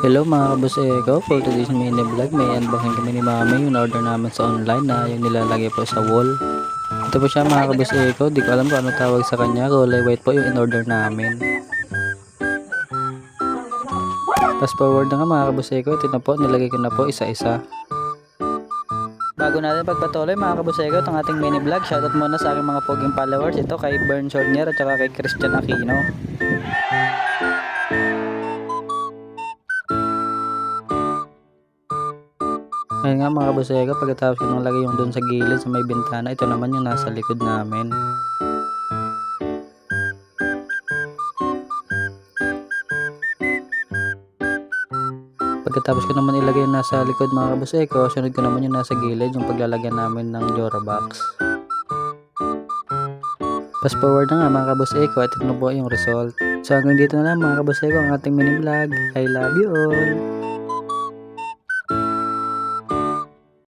Hello mga kabus Eko, for today's mini vlog may unboxing kami ni Mami yung order namin sa online na yung nilalagay po sa wall. Ito po siya mga kabus Eko, di ko alam kung ano tawag sa kanya, kulay white po yung in order namin. Fast forward na nga mga kabus Eko, ito na po, nilagay ko na po isa-isa. Bago natin pagpatuloy mga kabus Eko, itong ating mini vlog, shoutout muna sa aking mga poging followers, ito kay Bern Sornier at saka kay Christian Aquino. Ayun nga mga kabusega, pagkatapos ko nang lagay yung doon sa gilid sa may bintana, ito naman yung nasa likod namin. Pagkatapos ko naman ilagay yung nasa likod mga kabuseko, sunod ko naman yung nasa gilid, yung paglalagyan namin ng Jorabox. Fast forward na nga mga kabuseko, at ito na po yung result. So hanggang dito na lang mga kabuseko ang ating mini vlog. I love you all!